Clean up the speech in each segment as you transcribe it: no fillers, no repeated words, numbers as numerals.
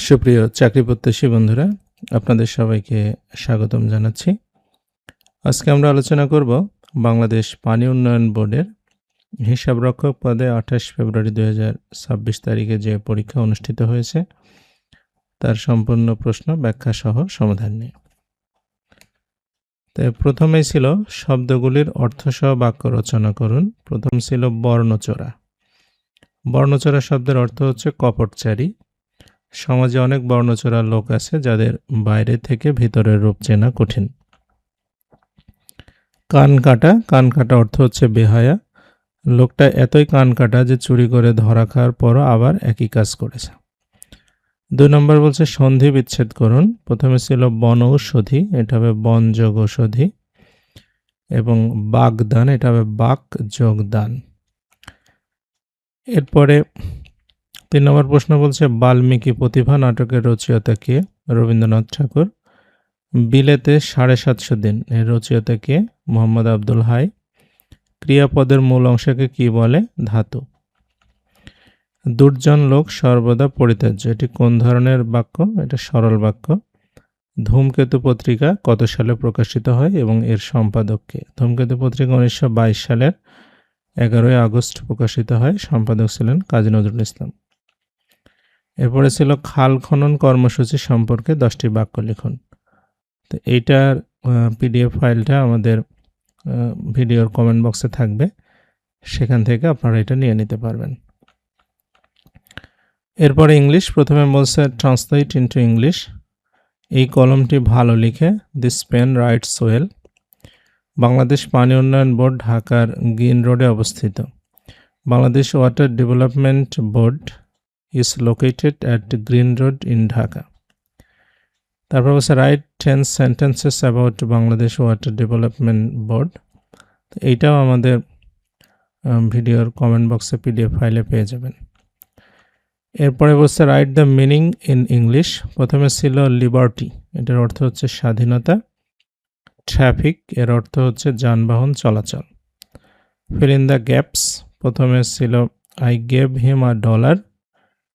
সুপ্রিয় চাকরি প্রত্যাশী বন্ধুরা, আপনাদের সবাইকে স্বাগতম জানাচ্ছি। আজকে আমরা আলোচনা করব বাংলাদেশ পানি উন্নয়ন বোর্ডের হিসাবরক্ষক পদে 28 ফেব্রুয়ারি 2026 তারিখে যে পরীক্ষা অনুষ্ঠিত হয়েছে তার সম্পূর্ণ প্রশ্ন ব্যাখ্যা সহ সমাধান নিয়ে। তাই প্রথমেই ছিল শব্দগুলির অর্থসহ বাক্য রচনা করুন। প্রথম ছিল বর্ণচোরা। বর্ণচোরা শব্দের অর্থ হচ্ছে কপটচারী। সমাজে অনেক বর্ণচোরা লোক আছে যাদের বাইরে থেকে ভিতরের রূপ চেনা কঠিন। কান কাটা অর্থ হচ্ছে বেহায়া। লোকটা এতই কান কাটা যে চুরি করে ধরা খাওয়ার পরও আবার একই কাজ করেছে। 2 নম্বর বলছে সন্ধি বিচ্ছেদ করুন। প্রথমে ছিল বনৌষধি, এটা হবে বন যোগ ঔষধি, এবং বাগদান, এটা হবে বাক যোগ দান। এরপরে 3 নম্বর প্রশ্ন বলছে বাল্মীকি প্রতিভা নাটকের রচয়িতা কে? রবীন্দ্রনাথ ঠাকুর। বিলেতে 750 দিন এর রচয়িতা কে? মোহাম্মদ আব্দুল হাই। ক্রিয়াপদের মূল অংশকে কি বলে? ধাতু। দুর্জন লোক সর্বদা পরিত্যাজ্য, এটি কোন ধরনের বাক্য? এটা সরল বাক্য। ধূমকেতু পত্রিকা কত সালে প্রকাশিত হয় এবং এর সম্পাদক কে? ধূমকেতু পত্রিকা 1922 সালের 11 আগস্ট প্রকাশিত হয়। সম্পাদক ছিলেন কাজী নজরুল ইসলাম। এরপরে ছিল খাল খনন কর্মসূচি সম্পর্কে 10টি বাক্য লিখুন। তো এইটার পিডিএফ ফাইলটা আমাদের ভিডিওর কমেন্ট বক্সে থাকবে, সেখান থেকে আপনারা এটা নিয়ে নিতে পারবেন। এরপরে ইংলিশ। প্রথমে বলছে ট্রান্সলেট ইনটু ইংলিশ। এই কলমটি ভালো লিখে, this pen writes well. Bangladesh পানি উন্নয়ন বোর্ড ঢাকার গ্রিন রোডে অবস্থিত। Bangladesh water development board is located at Green Road in Dhaka. তারপর বলছে write 10 sentences about Bangladesh water development board. এইটাও আমাদের ভিডিওর কমেন্ট বক্সে পিডিএফ ফাইলে পেয়ে যাবেন। এরপরে বলছে write the meaning in English. প্রথমে ছিল লিবার্টি, এটার অর্থ হচ্ছে স্বাধীনতা। ট্রাফিক এর অর্থ হচ্ছে যানবাহন চলাচল। Fill in the gaps. প্রথমে ছিল I gave him a dollar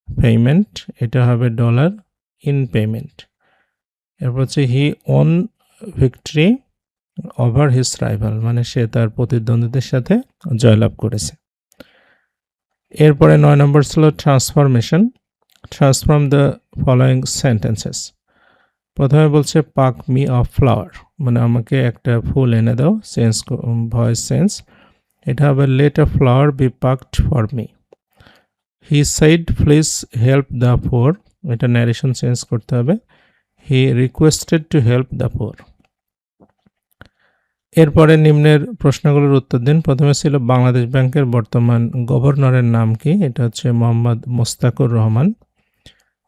payment, এটা হবে ডলার ইন পেমেন্ট। এরপর হচ্ছে he won victory over his rival, মানে সে তার প্রতিদ্বন্দ্বীদের সাথে জয়লাভ করেছে। এরপরে 9 নম্বর ছিল transformation. Transform the following sentences. প্রথমে বলছে পাক মি অফ ফ্লাওয়ার, মানে আমাকে একটা ফুল এনে দাও। চেঞ্জ ভয়েস চেঞ্জ, এটা হবে let a flower be plucked for me. He said please help the poor, এটা ন্যারেশন চেঞ্জ করতে হবে। He requested to help the poor. এরপরে নিম্নের প্রশ্নগুলোর উত্তর দিন। প্রথমে ছিল বাংলাদেশ ব্যাংকের বর্তমান গভর্নরের নাম কি? এটা হচ্ছে মোহাম্মদ মোস্তাকুর রহমান।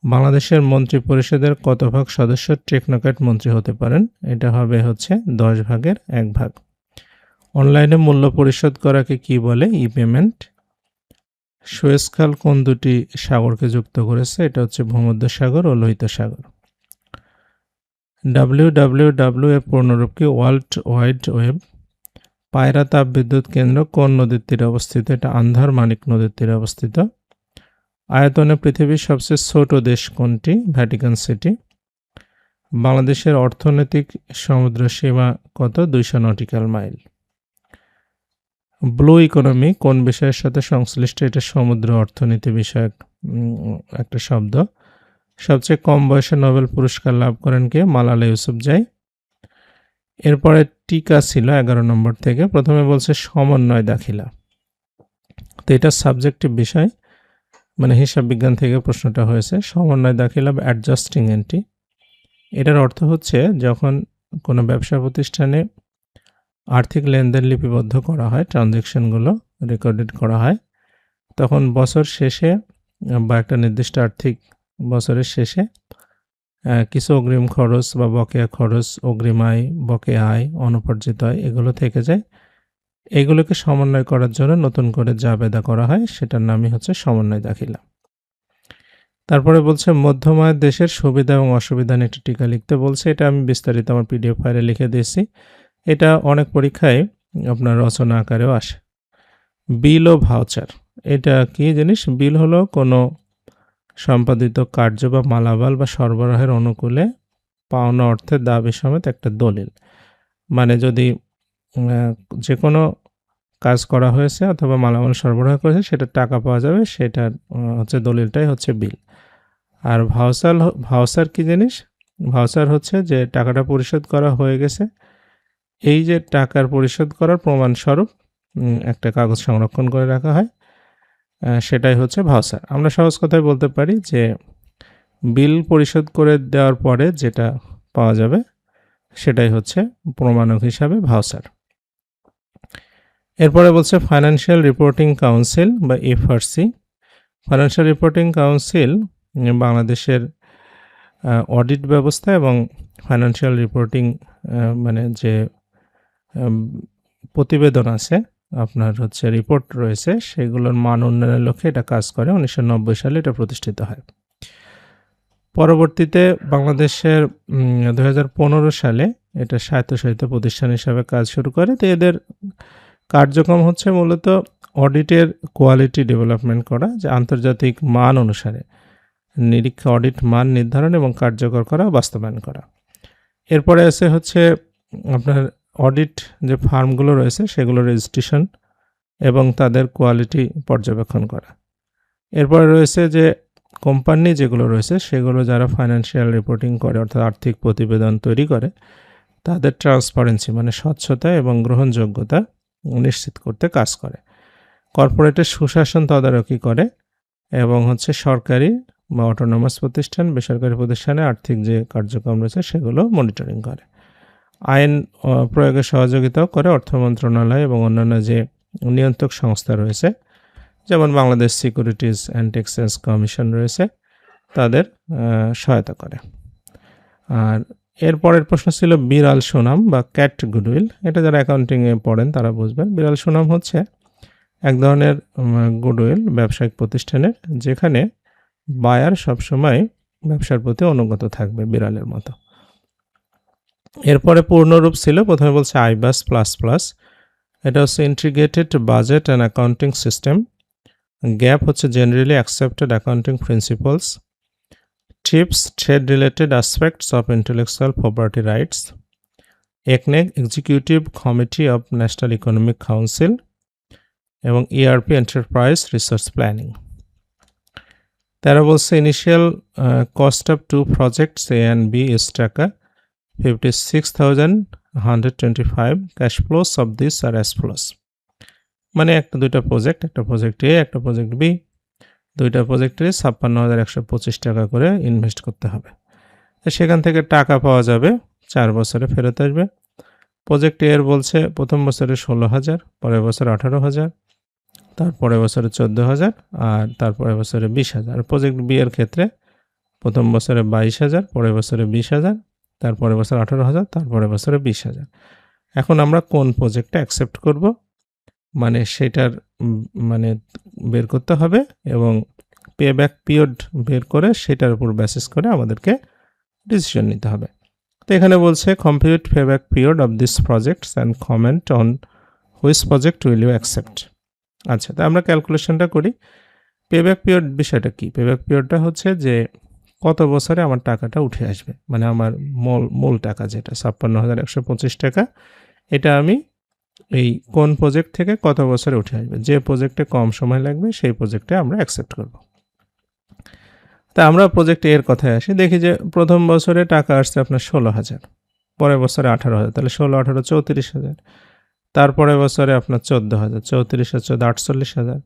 বাংলাদেশের মন্ত্রী পরিষদের কত ভাগ সদস্য টেকনোক্র্যাট মন্ত্রী হতে পারেন? এটা হবে হচ্ছে 10 ভাগের 1 ভাগ। অনলাইনে মূল্য পরিশোধ করাকে কি বলে? ই পেমেন্ট। সুয়েজ খাল কোন দুটি সাগরকে যুক্ত করেছে? এটা হচ্ছে ভূমধ্যসাগর ও লোহিত সাগর। WWW এর পূর্ণরূপ কি? World wide web. পায়রা তাপবিদ্যুৎ কেন্দ্র কোন নদীর তীরে অবস্থিত? এটা আন্ধারমানিক নদীর তীরে অবস্থিত। আয়তনে পৃথিবীর সবচেয়ে ছোট দেশ কোনটি? Vatican city. বাংলাদেশের অর্থনৈতিক সমুদ্র সীমা কত? 200 নটিক্যাল মাইল। ব্লু ইকোনমি কোন বিষয়ের সাথে সংশ্লিষ্ট? এটা সমুদ্র অর্থনীতি বিষয়ক একটা শব্দ। সবচেয়ে কম বয়সে নোবেল পুরস্কার লাভ করেন কে? মালালা ইউসুফজাই। এরপরে টিকা ছিল 11 নম্বর থেকে। প্রথমে বলছে সমন্বয় দাখিলা, তো এটা সাবজেক্টিভ বিষয়, মানে হিসাব বিজ্ঞান থেকে প্রশ্নটা হয়েছে। সমন্বয় দাখিলা বা অ্যাডজাস্টিং এন্ট্রি, এটার অর্থ হচ্ছে যখন কোনো ব্যবসা প্রতিষ্ঠানে আর্থিক লেনদেন লিপিবদ্ধ করা হয়, ট্রানজ্যাকশনগুলো রেকর্ডেড করা হয়, তখন বছর শেষে বা একটা নির্দিষ্ট আর্থিক বছরের শেষে কিছু অগ্রিম খরচ বা বকেয়া খরচ, অগ্রিম আয়, বকেয়া আয়, অনুপার্জিত আয় এগুলো থেকে যায়। এগুলোকে সমন্বয় করার জন্য নতুন করে যা বেদা করা হয় সেটার নামই হচ্ছে সমন্বয় দাখিলা। তারপরে বলছে মধ্যম আয়ের দেশের সুবিধা এবং অসুবিধা নিয়ে একটা টিকা লিখতে বলছে। এটা আমি বিস্তারিত আমার পিডিএফ ফাইলে লিখে দিয়েছি। এটা অনেক পরীক্ষায় আপনার রচনা আকারেও আসে। বিল ও ভাউচার, এটা কি জিনিস? বিল হলো কোনো সম্পাদিত কার্য বা মালামাল বা সরবরাহের অনুকূলে পাওনা অর্থের দাবি সমেত একটা দলিল। মানে যদি যে কোনো কাজ করা হয়েছে অথবা মালামাল সরবরাহ করেছে সেটার টাকা পাওয়া যাবে, সেটার হচ্ছে দলিলটাই হচ্ছে বিল। আর ভাউচার কি জিনিস? ভাউচার হচ্ছে যে টাকাটা পরিশোধ করা হয়ে গেছে, এই যে টাকার পরিশোধ করার প্রমাণস্বরূপ একটা কাগজ সংরক্ষণ করে রাখা হয়, সেটাই হচ্ছে ভাউচার। আমরা সহজ কথায় বলতে পারি যে বিল পরিশোধ করে দেওয়ার পরে যেটা পাওয়া যাবে সেটাই হচ্ছে প্রমাণক হিসাবে ভাউচার। এরপরে বলছে ফাইন্যান্সিয়াল রিপোর্টিং কাউন্সিল বা এফআরসি। ফাইন্যান্সিয়াল রিপোর্টিং কাউন্সিল বাংলাদেশের অডিট ব্যবস্থা এবং ফাইন্যান্সিয়াল রিপোর্টিং মানে যে প্রতিবেদন আছে, আপনার হচ্ছে রিপোর্ট রয়েছে, সেগুলোর মান উন্নয়নের লক্ষ্যে এটা কাজ করে। 1990 সালে এটা প্রতিষ্ঠিত হয়। পরবর্তীতে বাংলাদেশের 2015 সালে এটা স্বায়ত্তশাসিত প্রতিষ্ঠান হিসাবে কাজ শুরু করে। তো এদের কার্যক্রম হচ্ছে মূলত অডিটের কোয়ালিটি ডেভেলপমেন্ট করা, যে আন্তর্জাতিক মান অনুসারে নিরীক্ষা অডিট মান নির্ধারণ এবং কার্যকর করা, বাস্তবায়ন করা। এরপরে আছে হচ্ছে আপনার অডিট যে ফার্মগুলো রয়েছে সেগুলো রেজিস্ট্রেশন এবং তাদের কোয়ালিটি পর্যবেক্ষণ করা। এরপরে রয়েছে যে কোম্পানি যেগুলো রয়েছে সেগুলো যারা ফাইন্যান্সিয়াল রিপোর্টিং করে অর্থাৎ আর্থিক প্রতিবেদন তৈরি করে, তাদের ট্রান্সপারেন্সি মানে স্বচ্ছতা এবং গ্রহণযোগ্যতা নিশ্চিত করতে কাজ করে। কর্পোরেটের সুশাসন তদারকি করে এবং হচ্ছে সরকারি বা অটোনমাস প্রতিষ্ঠান, বেসরকারি প্রতিষ্ঠানে আর্থিক যে কার্যক্রম রয়েছে সেগুলো মনিটরিং করে। আইন প্রয়োগে সহযোগিতাও করে অর্থ মন্ত্রণালয় এবং অন্যান্য যে নিয়ন্ত্রক সংস্থা রয়েছে, যেমন Bangladesh securities and exchange commission রয়েছে, তাদের সহায়তা করে। আর এরপরের প্রশ্ন ছিল বিড়াল সুনাম বা ক্যাট গুডউইল। এটা যারা অ্যাকাউন্টিংয়ে পড়েন তারা বুঝবেন। বিড়াল সুনাম হচ্ছে এক ধরনের গুডউইল ব্যবসায়িক প্রতিষ্ঠানের, যেখানে বায়ার সবসময় ব্যবসার প্রতি অনুগত থাকবে বিড়ালের মতো। এরপরে পূর্ণরূপ ছিল, প্রথমে বলছে আইবাস প্লাস প্লাস। এটা হচ্ছে integrated budget and accounting system. GAAP হচ্ছে generally accepted accounting principles. TRIPS trade related aspects of intellectual property rights. ECNEC executive committee of national economic council এবং ERP এন্টারপ্রাইজ রিসোর্স প্ল্যানিং। তারা বলছে initial cost of two projects A and B is টাকা 56,125। Cash flows of this are as follows. মানে দুইটা project, একটা project A একটা project B, দুইটা প্রজেক্টে 56,125 টাকা করে ইনভেস্ট করতে হবে। তো সেখান থেকে টাকা পাওয়া যাবে 4 বছরে ফেরত আসবে। প্রজেক্ট এর বলছে প্রথম বছরে 16,000, পরের বছর 18,000, তারপরের বছরে 14,000 আর তারপরের বছরে 20,000। প্রজেক্ট বি এর ক্ষেত্রে প্রথম বছরে 22,000, পরের বছরে 20,000, তারপরের বছর 18,000, তারপরের বছরে 20,000। এখন আমরা কোন প্রজেক্টটা অ্যাকসেপ্ট করব মানে সেটার মানে বের করতে হবে এবং পেব্যাক পিরিয়ড বের করে সেটার উপর বেসিস করে আমাদেরকে ডিসিশন নিতে হবে। তো এখানে বলছে compute payback period of this projects and comment on which project will you accept. আচ্ছা, তো আমরা ক্যালকুলেশনটা করি। পেব্যাক পিরিয়ড বিষয়টা কি? পেব্যাক পিরিয়ডটা হচ্ছে যে কত বছরে আমার টাকাটা উঠে আসবে, মানে আমার মূল টাকা যেটা 56,125 টাকা, এটা আমি এই কোন প্রজেক্ট থেকে কত বছরে উঠে আসবে। যে প্রজেক্টে কম সময় লাগবে সেই প্রজেক্টে আমরা অ্যাকসেপ্ট করব। তা আমরা প্রজেক্ট এর কথায় আসি। দেখি যে প্রথম বছরে টাকা আসছে আপনার 16,000, পরের বছরে 18,000, তাহলে 16, 18, 34,000। তারপরে বছরে আপনার 14,000, 34 আর 14, 48,000।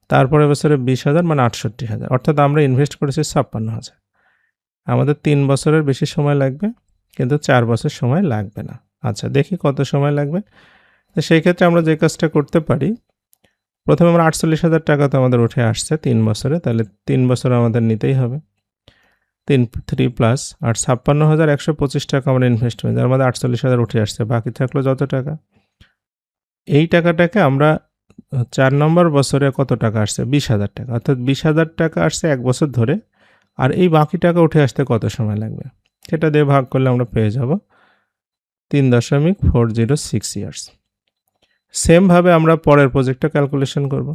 তারপরে বছরে 20,000 মানে 68,000। অর্থাৎ আমরা ইনভেস্ট করেছি 56,000। আমাদের 3 বছরের বেশি সময় লাগবে, কিন্তু 4 বছর সময় লাগবে না। আচ্ছা, দেখি কত সময় লাগবে। তো সেই ক্ষেত্রে আমরা যে কাজটা করতে পারি, প্রথমে আমরা 48,000 টাকা তো আমাদের উঠে আসছে 3 বছরে, তাহলে 3 বছর আমাদের নিতেই হবে। 3 প্লাস আর 56,125 টাকা আমরা ইনভেস্টমেন্ট, যার মধ্যে 48,000 উঠে আসছে, বাকি থাকলো যত টাকা। এই টাকাটাকে আমরা 4 নম্বর বছরে কত টাকা আসছে? 20,000 টাকা। অর্থাৎ 20,000 টাকা আসছে 1 বছর ধরে, আর এই বাকি টাকা উঠে আসতে কত সময় লাগবে সেটা দিয়ে ভাগ করলে আমরা পেয়ে যাব 3.406 ইয়ার্স। সেমভাবে আমরা পরের প্রজেক্টটা ক্যালকুলেশন করব।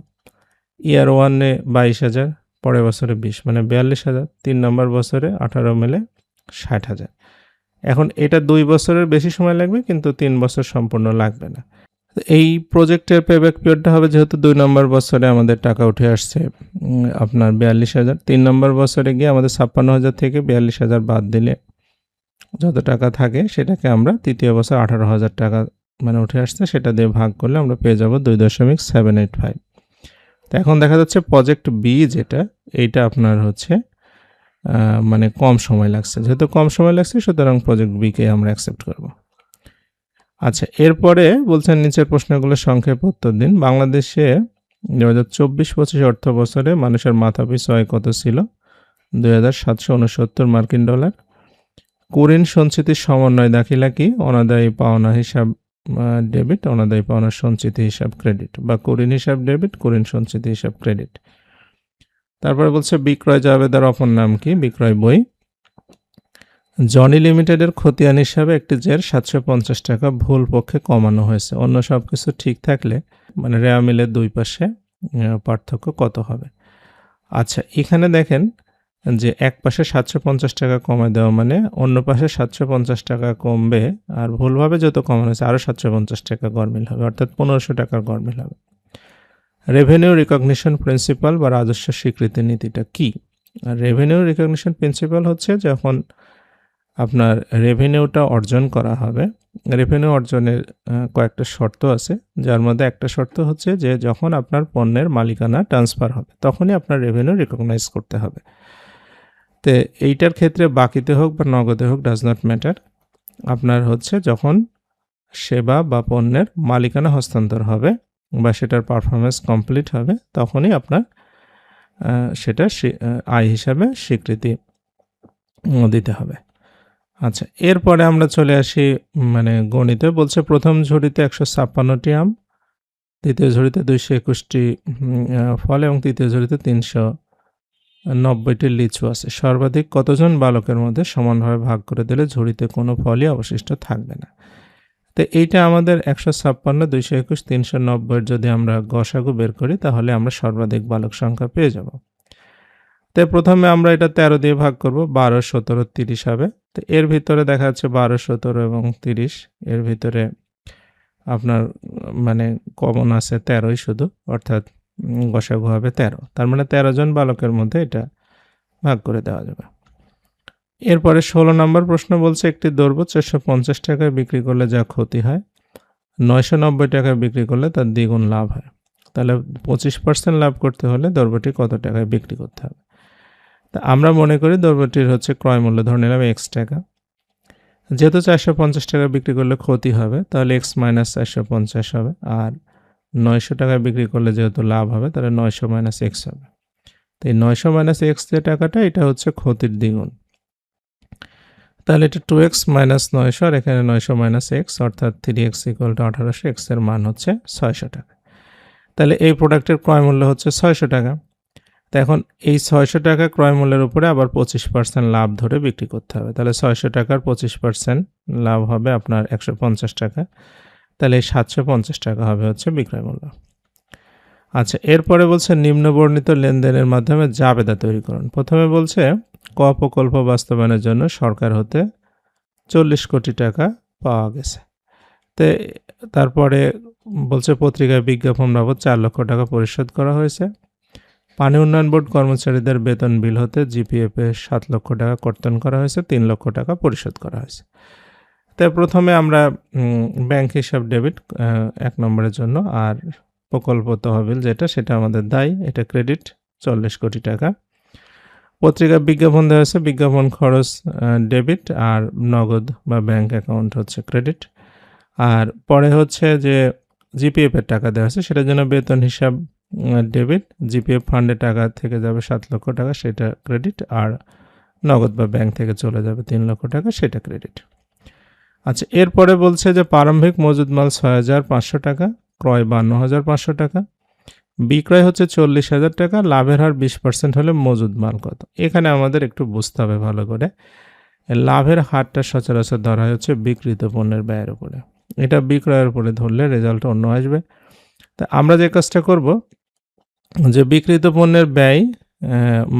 ইয়ার 1-এ 22,000, পরের বছরে 20 মানে 42,000, 3 নম্বর বছরে 18 মিলে 60,000। এখন এটা 2 বছরের বেশি সময় লাগবে, কিন্তু 3 বছর সম্পূর্ণ লাগবে না। এই প্রজেক্টের পেব্যাক পিরিয়ডটা হবে, যেহেতু 2 নম্বর বছরে আমাদের টাকা উঠে আসছে আপনার 42,000, 3 নম্বর বছরে গিয়ে আমাদের 56,000 থেকে 42,000 বাদ দিলে যত টাকা থাকে সেটাকে আমরা তৃতীয় বছর 18,000 টাকা মানে উঠে আসছে, সেটা দিয়ে ভাগ করলে আমরা পেয়ে যাব 2.785। তো এখন দেখা যাচ্ছে প্রজেক্ট বি যেটা, এইটা আপনার হচ্ছে মানে কম সময় লাগছে। যেহেতু কম সময় লাগছে, সুতরাং প্রজেক্ট বিকে আমরা অ্যাকসেপ্ট করব। আচ্ছা, এরপরে বলছেন নিচের প্রশ্নগুলোর সংক্ষেপে উত্তর দিন। বাংলাদেশে 2024-25 অর্থ বছরে মানুষের মাথাপিছু আয় কত ছিল? 2,769 মার্কিন ডলার। কুরিন সঞ্চিতির সমন্বয় দাখিলা কি? অনাদায়ী পাওনা হিসাব ডেবিট, অনাদায়ী পাওনা সঞ্চিতি হিসাব ক্রেডিট, বা কুরিন হিসাব ডেবিট, কুরিন সঞ্চিতি হিসাব ক্রেডিট। তারপরে বলছে বিক্রয় জাবেদার অপর নাম কি? বিক্রয় বই। জনি লিমিটেডের খতিয়ান হিসাবে একটি জের 750 টাকা ভুল পক্ষে কমানো হয়েছে। অন্য সব কিছু ঠিক থাকলে মানে রেওয়া মিলের দুই পাশে পার্থক্য কত হবে? আচ্ছা, এখানে দেখেন যে এক পাশে 750 টাকা কমায় দেওয়া মানে অন্য পাশে 750 টাকা কমবে, আর ভুলভাবে যত কমানো হয়েছে আরও 750 টাকা গরমিল হবে, অর্থাৎ 1500 টাকার গরমিল হবে। রেভিনিউ রিকগনিশন প্রিন্সিপাল বা রাজস্ব স্বীকৃতি নীতিটা কি? রেভিনিউ রিকগনিশন প্রিন্সিপাল হচ্ছে যখন আপনার রেভিনিউটা অর্জন করা হবে, রেভিনিউ অর্জনের কয়েকটা শর্ত আছে, যার মধ্যে একটা শর্ত হচ্ছে যে যখন আপনার পণ্যের মালিকানা ট্রান্সফার হবে তখনই আপনার রেভিনিউ রিকগনাইজ করতে হবে। তো এইটার ক্ষেত্রে বাকিতে হোক বা নগদে হোক ডাজ নট ম্যাটার, আপনার হচ্ছে যখন সেবা বা পণ্যের মালিকানা হস্তান্তর হবে বা সেটার পারফরমেন্স কমপ্লিট হবে তখনই আপনার সেটা আয় হিসাবে স্বীকৃতি দিতে হবে। আচ্ছা, এরপরে আমরা চলে আসি মানে গণিতে। বলছে প্রথম ঝুড়িতে 156টি আম, দ্বিতীয় ঝুড়িতে 221টি ফল এবং তৃতীয় ঝুড়িতে 390টি লিচু আছে। সর্বাধিক কতজন বালকের মধ্যে সমানভাবে ভাগ করে দিলে ঝুড়িতে কোনো ফলই অবশিষ্ট থাকবে না? তো এইটা আমাদের 156, 221, 390 যদি আমরা গসাগু বের করি তাহলে আমরা সর্বাধিক বালক সংখ্যা পেয়ে যাব। তো প্রথমে আমরা এটা 13 দিয়ে ভাগ করব, 12, 17, 30 হবে। তো এর ভিতরে দেখা যাচ্ছে 12, 17 এবং 30, এর ভিতরে আপনার মানে কমন আছে 13ই শুধু, অর্থাৎ গসাগু হবে 13। তার মানে 13 জন বালকের মধ্যে এটা ভাগ করে দেওয়া যাবে। এরপরে 16 নম্বর প্রশ্ন বলছে একটি দ্রব্য 450 টাকায় বিক্রি করলে যা ক্ষতি হয় 990 টাকায় বিক্রি করলে তার দ্বিগুণ লাভ হয়। তাহলে 25% লাভ করতে হলে দ্রব্যটি কত টাকায় বিক্রি করতে হবে? তা আমরা মনে করি দ্রব্যটির হচ্ছে ক্রয় মূল্য ধরে নিলাম x টাকা। যেহেতু 450 টাকা বিক্রি করলে ক্ষতি হবে তাহলে x মাইনাস 450 হবে, আর 900 টাকায় বিক্রি করলে যেহেতু লাভ হবে তাহলে 900 মাইনাস x হবে। তো এই 900 মাইনাস x যে টাকাটা এটা হচ্ছে ক্ষতির দ্বিগুণ, তাহলে এটা 2x মাইনাস 900 আর এখানে 900 মাইনাস x অর্থাৎ 3x ইকুয়াল টু 1800, x এর মান হচ্ছে 600 টাকা। তাহলে এই প্রোডাক্টের ক্রয় মূল্য হচ্ছে 600 টাকা। তো এখন এই 600 টাকা ক্রয় মূল্যের উপরে আবার 25% লাভ ধরে বিক্রি করতে হবে। তাহলে 600 টাকার 25% লাভ হবে আপনার 150 টাকা, তাহলে এই 750 টাকা হবে হচ্ছে বিক্রয় মূল্য। আচ্ছা, এরপরে বলছে নিম্নবর্ণিত লেনদেনের মাধ্যমে জাবেদা তৈরি করুন। প্রথমে বলছে ক প্রকল্প বাস্তবায়নের জন্য সরকার হতে 40 কোটি টাকা পাওয়া গেছে। তারপরে বলছে পত্রিকায় বিজ্ঞাপন বাবদ 4 লক্ষ টাকা পরিশোধ করা হয়েছে। পানি উন্নয়ন বোর্ড কর্মচারীদের বেতন বিল হতে জিপিএফ এ 7 লক্ষ টাকা কর্তন করা হয়েছে, 3 লক্ষ টাকা পরিশোধ করা হয়েছে। তাই প্রথমে আমরা ব্যাংক হিসাব ডেবিট 1 নম্বরের জন্য, আর প্রকল্প তহবিল যেটা সেটা আমাদের দায়, এটা ক্রেডিট 40 কোটি টাকা। পত্রিকা বিজ্ঞাপন দেওয়া হয়েছে, বিজ্ঞাপন খরচ ডেবিট, আর নগদ বা ব্যাংক অ্যাকাউন্ট হচ্ছে ক্রেডিট। আর পরে হচ্ছে যে জিপিএফ এর টাকা দেওয়া হয়েছে সেটার জন্য বেতন হিসাব ডেবিট, জিপিএফ ফান্ডে টাকা থেকে যাবে 7 লক্ষ টাকা সেটা ক্রেডিট, আর নগদ বা ব্যাংক থেকে চলে যাবে 3 লক্ষ টাকা সেটা ক্রেডিট। আচ্ছা, এরপরে বলছে যে প্রারম্ভিক মজুদ মাল 6,500 টাকা, ক্রয় 52,500 টাকা, বিক্রয় হচ্ছে 40,000 টাকা, লাভের হার 20% হলে মজুদ মাল কত? এখানে আমাদের একটু বুঝতে হবে ভালো করে। লাভের হারটা সচরাচর ধরা হচ্ছে বিক্রিত পণ্যের ব্যয়ের উপরে, এটা বিক্রয়ের উপরে ধরলে রেজাল্ট অন্য আসবে। তা আমরা যে কাজটা করব যে বিক্রিত পণ্যের ব্যয়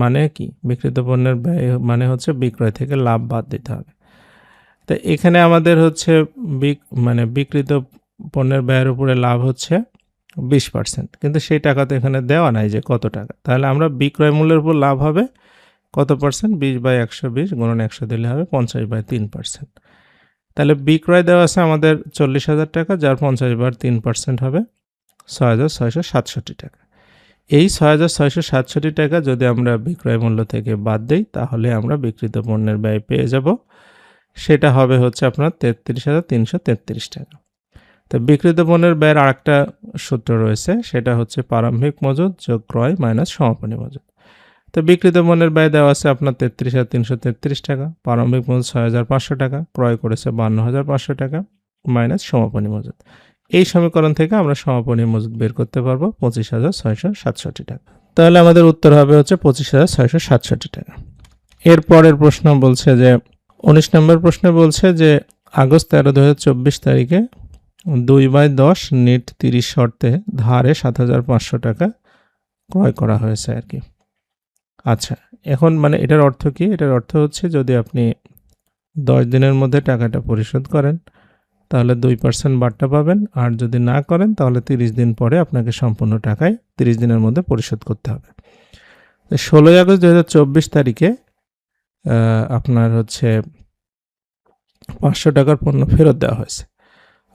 মানে কি বিক্রিত পণ্যের ব্যয় মানে হচ্ছে বিক্রয় থেকে লাভ বাদ দিতে হবে। তো এখানে আমাদের হচ্ছে বিক্রিত পণ্যের ব্যয়ের উপরে লাভ হচ্ছে 20%, কিন্তু সেই টাকা তো এখানে দেওয়া নাই যে কত টাকা। তাহলে আমরা বিক্রয় মূল্যের উপর লাভ হবে কত পার্সেন্ট, 20/120 গুণন 100 দিলে হবে 50/3%। তাহলে বিক্রয় দেওয়া আছে আমাদের 40,000 টাকা, যার 50/3% হবে 6,667 টাকা। এই 6,667 টাকা যদি আমরা বিক্রয় মূল্য থেকে বাদ দিই তাহলে আমরা বিক্রিত পণ্যের ব্যয় পেয়ে যাব, সেটা হবে হচ্ছে আপনার 33,333 টাকা। তো বিক্রিত পণ্যের ব্যয়ের আরেকটা সূত্র রয়েছে, সেটা হচ্ছে প্রারম্ভিক মজুদ যোগ ক্রয় মাইনাস সমাপনী মজুদ। তো বিক্রিত পণ্যের ব্যয় দেওয়া আছে আপনার 33,333 টাকা, প্রারম্ভিক মজুদ 6,500 টাকা, ক্রয় করেছে 52,500 টাকা মাইনাস সমাপনী মজুদ। এই সমীকরণ থেকে আমরা সমাপনী মজুদ বের করতে পারবো 25,667 টাকা। তাহলে আমাদের উত্তর হবে হচ্ছে 25,667 টাকা। এর পরের প্রশ্ন বলছে যে 19 নম্বর প্রশ্নে বলছে যে আগস্ট 13, 2024 তারিখে 2/10 নিট 30 শর্তে ধারে 7,500 টাকা ক্রয় করা হয়েছে আর কি। আচ্ছা, এখন এটার অর্থ কি? এটার অর্থ হচ্ছে যদি আপনি 10 দিনের মধ্যে টাকাটা পরিশোধ করেন তাহলে 2% বাড়টা পাবেন, আর যদি না করেন তাহলে 30 দিন পরে আপনাকে সম্পূর্ণ টাকায় 30 দিনের মধ্যে পরিশোধ করতে হবে। 16 আগস্ট 2024 তারিখে আপনার হচ্ছে 500 টাকার পণ্য ফেরত দেওয়া হয়েছে,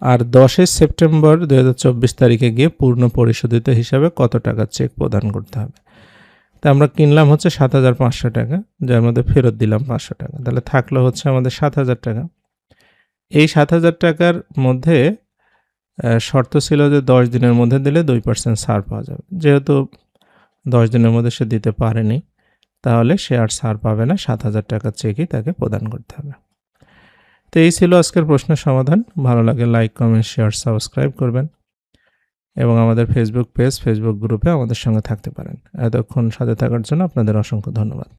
আর 10 সেপ্টেম্বর 2024 তারিখে গিয়ে পূর্ণ পরিশোধিত হিসাবে কত টাকার চেক প্রদান করতে হবে। তা আমরা কিনলাম হচ্ছে 7,500 টাকা, যার মধ্যে ফেরত দিলাম 500 টাকা, তাহলে থাকলো হচ্ছে আমাদের 7,000 টাকা। এই 7,000 টাকার মধ্যে শর্ত ছিল যে 10 দিনের মধ্যে দিলে 2% ছাড় পাওয়া যাবে। যেহেতু 10 দিনের মধ্যে সে দিতে পারেনি, তাহলে সে আর ছাড় পাবে না, 7,000 টাকার চেকই তাকে প্রদান করতে হবে। তো এই ছিল আজকের প্রশ্নের সমাধান। ভালো লাগে লাইক, কমেন্ট, শেয়ার, সাবস্ক্রাইব করবেন এবং আমাদের ফেসবুক পেজ, ফেসবুক গ্রুপে আমাদের সঙ্গে থাকতে পারেন। এতক্ষণ সাথে থাকার জন্য আপনাদের অসংখ্য ধন্যবাদ।